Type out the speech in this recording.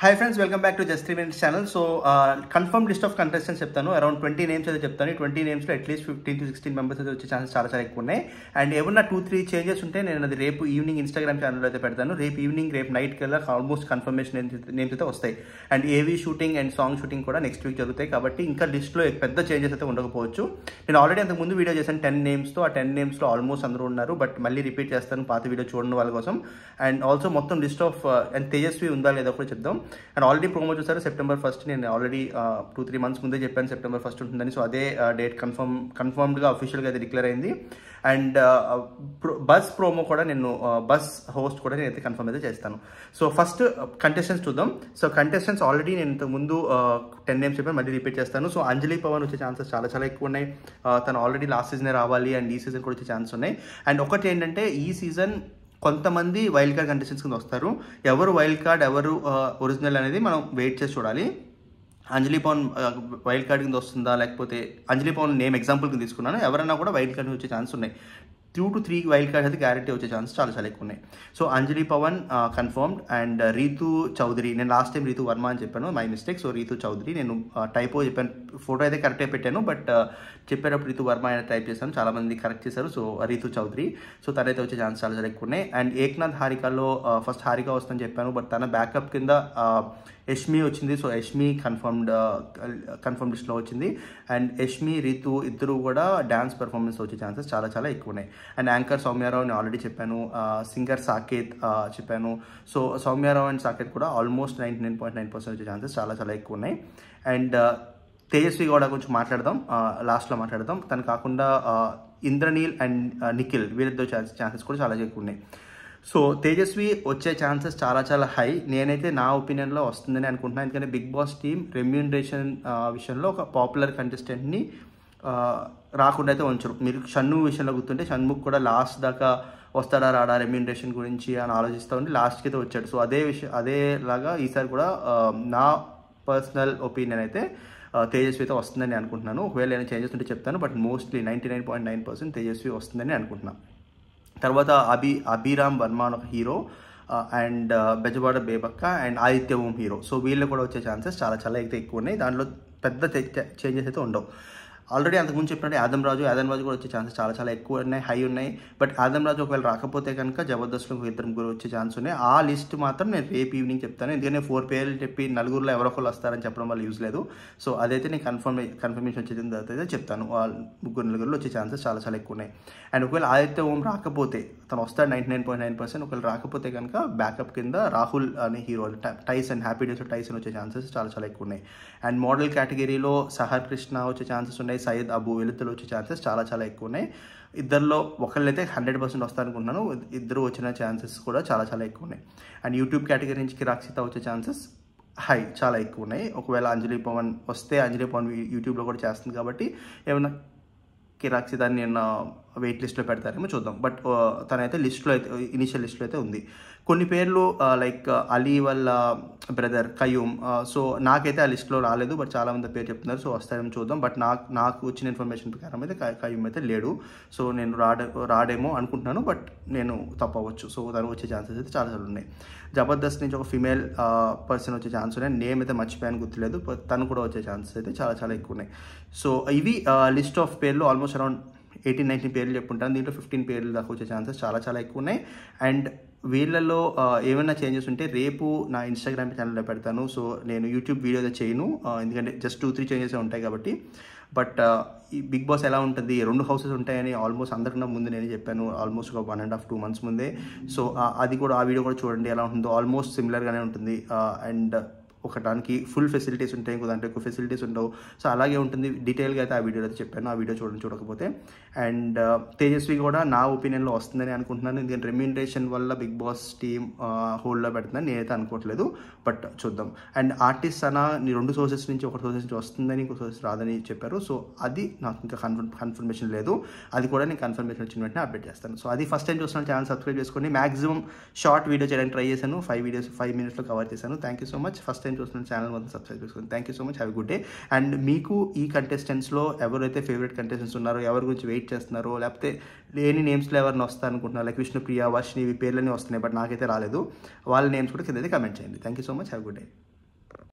Hi friends, welcome back to Just 3 Minutes channel. So confirmed list of contestants చెప్తాను. Around 20 names అయితే చెప్తాను. 20 నేమ్స్లో at least 15 to 16 members అయితే వచ్చే chances చాలా ఎక్కువ ఉన్నాయి. అండ్ ఏమన్నా 2-3 చేంజెస్ ఉంటే నేను అది రేపు ఈవినింగ్ ఇన్స్టాగ్రామ్ ఛానల్లో అయితే పెడతాను. రేపు నైట్ కల్లా ఆల్మోస్ట్ కన్ఫర్మేషన్ నేమ్స్ అయితే వస్తాయి. అండ్ ఏవీ షూటింగ్ అండ్ సాంగ్ షూటింగ్ కూడా నెక్స్ట్ వీక్ జరుగుతాయి కాబట్టి ఇంకా లిస్ట్లో పెద్ద చేంజెస్ అయితే ఉండకపోవచ్చు. నేను ఆల్రెడీ అంతకు ముందు వీడియో చేశాను 10 నేమ్స్తో. ఆ 10 నేమ్స్లో ఆల్మోస్ట్ అందరూ ఉన్నారు. బట్ మళ్ళీ రిపీట్ చేస్తాను పాత వీడియో చూడడం వాళ్ళ కోసం. అండ్ ఆల్సో మొత్తం లిస్ట్ ఆఫ్ అండ్ తేజస్వి ఉందా లేదా కూడా చెప్దాం. అండ్ ఆల్రెడీ ప్రోమో చూసారు September 1st. నేను ఆల్రెడీ 2-3 months ముందే చెప్పాను September 1st ఉంటుందని. సో అదే డేట్ కన్ఫర్మ్డ్గా అఫీషియల్గా అయితే డిక్లేర్ అయింది. అండ్ బస్ ప్రోమో కూడా నేను బస్ హోస్ట్ కూడా నేనైతే కన్ఫర్మ్ అయితే చేస్తాను. సో ఫస్ట్ కంటెస్టెంట్స్ చూద్దాం. సో కంటెస్టెంట్స్ ఆల్రెడీ నేను ఇంతకు ముందు 10 నేమ్స్ చెప్పాను, మళ్ళీ రిపీట్ చేస్తాను. సో అంజలి పవన్ వచ్చే ఛాన్సెస్ చాలా ఎక్కువ ఉన్నాయి. తను ఆల్రెడీ లాస్ట్ సీజనే రావాలి అండ్ ఈ సీజన్ కూడా వచ్చే ఛాన్స్ ఉన్నాయి. అండ్ ఒకటి ఏంటంటే ఈ సీజన్ కొంతమంది వైల్డ్ కార్డ్ కంటెస్టెంట్స్ కింద వస్తారు. ఎవరు వైల్డ్ కార్డ్ ఎవరు ఒరిజినల్ అనేది మనం వెయిట్ చేసి చూడాలి. అంజలి పవన్ వైల్డ్ కార్డ్ కింద వస్తుందా, లేకపోతే అంజలి పవన్ నేమ్ ఎగ్జాంపుల్ కింద తీసుకున్నాను. ఎవరైనా కూడా వైల్డ్ కార్డ్ వచ్చే ఛాన్స్ ఉన్నాయి. 2 to 3 వైల్డ్ కార్డ్స్ అయితే గ్యారెంటీ వచ్చే ఛాన్స్ చాలా ఎక్కువ ఉన్నాయి. So Anjali Pavan confirmed. And Ritu Chaudhary, నేను లాస్ట్ టైం రీతు వర్మ అని చెప్పాను, my mistake. So Ritu Chaudhary నేను టైపో చెప్పాను, ఫోటో అయితే కరెక్టే పెట్టాను, బట్ చెప్పేటప్పుడు రీతు వర్మ అయినా టైప్ చేశాను, చాలామంది కరెక్ట్ చేశారు. సో రీతు చౌదరి, సో తనైతే వచ్చే ఛాన్స్ చాలా ఎక్కువ ఉన్నాయి. అండ్ ఏక్నాథ్ హారికలో ఫస్ట్ హారిక వస్తుందని చెప్పాను, బట్ తన బ్యాకప్ కింద యష్మి వచ్చింది. సో యష్మి కన్ఫర్మ్ లిస్ట్లో వచ్చింది. అండ్ యష్మి రీతు ఇద్దరు కూడా డ్యాన్స్ పెర్ఫార్మెన్స్ వచ్చే ఛాన్సెస్ చాలా ఎక్కువ ఉన్నాయి. అండ్ యాంకర్ సౌమ్యారావు నేను ఆల్రెడీ చెప్పాను, సింగర్ సాకేత్ చెప్పాను. సో సౌమ్యారావు అండ్ సాకేత్ కూడా ఆల్మోస్ట్ 99.9% వచ్చే ఛాన్సెస్ చాలా ఎక్కువ ఉన్నాయి. అండ్ తేజస్వి కూడా కొంచెం మాట్లాడదాం, లాస్ట్లో మాట్లాడదాం. తను కాకుండా ఇంద్రనీల్ అండ్ నిఖిల్ వీళ్ళిద్దరు ఛాన్సెస్ కూడా చాలా ఎక్కువ ఉన్నాయి. సో తేజస్వి వచ్చే ఛాన్సెస్ చాలా హై. నేనైతే నా ఒపీనియన్లో వస్తుందని అనుకుంటున్నాను. ఎందుకంటే బిగ్ బాస్ టీమ్ రెమ్యూనరేషన్ విషయంలో ఒక పాపులర్ కంటెస్టెంట్ని రాకుండా అయితే ఉంచరు. మీరు షణ్ముఖ్ విషయంలో గుర్తుంటే షణ్ముఖ్ కూడా లాస్ట్ దాకా వస్తాడా రాడా రెమ్యూనరేషన్ గురించి అని ఆలోచిస్తూ ఉండి లాస్ట్కి అయితే వచ్చాడు. సో అదేలాగా ఈసారి కూడా నా పర్సనల్ ఒపీనియన్ అయితే తేజస్వి అయితే వస్తుందని అనుకుంటున్నాను. ఒకవేళ ఏమైనా చేంజెస్ ఉంటే చెప్తాను, బట్ మోస్ట్లీ 99.9% తేజస్వి వస్తుందని అనుకుంటున్నాను. తర్వాత అభిరామ్ వర్మ ఒక hero, and Bezawada Bebakka and Aditya Om hero. So వీళ్ళు కూడా వచ్చే ఛాన్సెస్ చాలా అయితే ఎక్కువ ఉన్నాయి. దాంట్లో పెద్ద చేంజెస్ అయితే ఉండవు. ఆల్రెడీ అంతకుముందు చెప్పినట్టు ఆదమ్ రాజు కూడా వచ్చే ఛాన్సెస్ చాలా ఎక్కువ ఉన్నాయి, హై ఉన్నాయి. బట్ ఆదమ్ రాజు ఒకవేళ రాకపోతే కనుక జబర్దస్త్లో 2-3 వచ్చే ఛాన్స్ ఉన్నాయి. ఆ లిస్ట్ మాత్రం నేను రేపు ఈవినింగ్ చెప్తాను. ఎందుకంటే 4 పేర్లు చెప్పి నలుగురులో ఎవరో ఒకరు వస్తారని చెప్పడం వల్ల యూజ్ లేదు. సో అదైతే నేను కన్ఫర్మేషన్ వచ్చేసిన తర్వాత అయితే చెప్తాను. 3-4 వచ్చే ఛాన్సెస్ చాలా ఎక్కువ ఉన్నాయి. అండ్ ఒకవేళ ఆదిత్య ఓం రాకపోతే, తను వస్తాడు 99.9%. ఒకవేళ రాకపోతే కనుక బ్యాకప్ కింద రాహుల్ అనే hero Tyson, happy days Tyson వచ్చే ఛాన్సెస్ చాలా ఎక్కువ ఉన్నాయి. అండ్ మోడల్ కేటగిరీలో సహర్ కృష్ణ వచ్చే ఛాన్సెస్ ఉన్నాయి, సయ్యద్ అబు వీళ్ళిద్దరు వచ్చే ఛాన్సెస్ చాలా ఎక్కువ ఉన్నాయి. ఇద్దరిలో ఒకళ్ళైతే 100% వస్తారనుకుంటున్నాను. ఇద్దరు వచ్చిన ఛాన్సెస్ కూడా చాలా ఎక్కువ ఉన్నాయి. అండ్ యూట్యూబ్ కేటగిరీ నుంచి కిరాక్షిత వచ్చే ఛాన్సెస్ హై చాలా ఎక్కువ ఉన్నాయి. ఒకవేళ అంజలి పవన్ వస్తే, అంజలి పవన్ యూట్యూబ్లో కూడా చేస్తుంది కాబట్టి ఏమైనా కిరాక్షితాన్ని నేను వెయిట్ లిస్ట్లో పెడతారేమో చూద్దాం. బట్ తనైతే లిస్ట్లో అయితే ఇనిషియల్ లిస్ట్లో అయితే ఉంది. కొన్ని పేర్లు లైక్ అలీ వాళ్ళ బ్రదర్ కయూమ్, సో నాకైతే ఆ లిస్ట్లో రాలేదు, బట్ చాలామంది పేరు చెప్తున్నారు. సో వస్తారేమో చూద్దాం. బట్ నాకు వచ్చిన ఇన్ఫర్మేషన్ ప్రకారం అయితే కయూమ్ అయితే లేడు. సో నేను రాడేమో అనుకుంటున్నాను, బట్ నేను తప్పవచ్చు. సో తను వచ్చే ఛాన్సెస్ అయితే చాలా ఉన్నాయి. జబర్దస్త్ నుంచి ఒక ఫిమేల్ పర్సన్ వచ్చే ఛాన్స్ ఉన్నాయి. నేమ్ అయితే మర్చిపోయాను, గుర్తులేదు. తను కూడా వచ్చే ఛాన్సెస్ అయితే చాలా ఎక్కువ ఉన్నాయి. సో ఇవి లిస్ట్ ఆఫ్ పేర్లు. ఆల్మోస్ట్ అరౌండ్ 18-19 పేర్లు చెప్పుంటాను. దీంట్లో 15 పేర్లు దాకా వచ్చే ఛాన్సెస్ చాలా ఎక్కువ ఉన్నాయి. అండ్ వీళ్ళలో ఏమైనా చేంజెస్ ఉంటే రేపు నా ఇన్స్టాగ్రామ్ ఛానల్లో పెడతాను. సో నేను యూట్యూబ్ వీడియో అయితే చేయను, ఎందుకంటే జస్ట్ 2-3 చేంజెస్ ఉంటాయి కాబట్టి. బట్ ఈ బిగ్ బాస్ ఎలా ఉంటుంది, 2 హౌసెస్ ఉంటాయని ఆల్మోస్ట్ అందరికన్నా ముందు నేను చెప్పాను, ఆల్మోస్ట్ ఒక 1.5-2 months ముందే. సో అది కూడా, ఆ వీడియో కూడా చూడండి ఎలా ఉంటుందో. ఆల్మోస్ట్ సిమిలర్గానే ఉంటుంది. అండ్ ఒకటానికి ఫుల్ ఫెసిలిటీస్ ఉంటాయి, ఇంకో దాంట్లో ఎక్కువ ఫెసిలిటీస్ ఉండవు. సో అలాగే ఉంటుంది. డీటెయిల్గా అయితే ఆ వీడియోలో అయితే చెప్పాను, ఆ వీడియో చూడకపోతే. అండ్ తేజస్వి కూడా నా ఒపీనియన్లో వస్తుందని అనుకుంటున్నాను. ఎందుకంటే రెమ్యూనరేషన్ వల్ల బిగ్ బాస్ టీమ్ హోల్డ్లో పెడుతుందని నేనైతే అనుకోవట్లేదు, బట్ చూద్దాం. అండ్ ఆర్టిస్ట్ అన్న 2 సోర్సెస్ నుంచి, ఒక సోర్సెస్ నుంచి వస్తుందని, ఇంకో సోర్సెస్ రాదని చెప్పారు. సో అది నాకు ఇంకా కన్ఫర్మేషన్ లేదు. అది కూడా నేను కన్ఫర్మేషన్ వచ్చిన వెంటనే అప్డేట్ చేస్తాను. సో అది ఫస్ట్ టైం చూస్తున్నాను, ఛానల్ సబ్స్క్రైబ్ చేసుకోండి. మాక్సిమం షార్ట్ వీడియో చేయడానికి ట్రై చేశాను, 5 minutesలో కవర్ చేశాను. Thank you so much. First time చూస్తున్న ఛానల్ మొత్తం సబ్స్క్రైబ్ చేసుకోండి. Thank you so much. Have a good day. And మీకు ఈ కంటెస్టెంట్స్లో ఎవరైతే ఫేవరెట్ కంటెస్టెంట్స్ ఉన్నారో, ఎవరి గురించి వెయిట్ చేస్తున్నారో, లేకపోతే లేని నేమ్స్లో ఎవరిని వస్తా అనుకుంటున్నారు, లైక్ విష్ణుప్రియ, వర్షిని, ఇవి పేర్లన్నీ వస్తున్నాయి, బట్ నాకైతే రాలేదు. వాళ్ళ నేమ్స్ కూడా కింద అయితే కమెంట్ చేయండి. Thank you so much. Have a good day.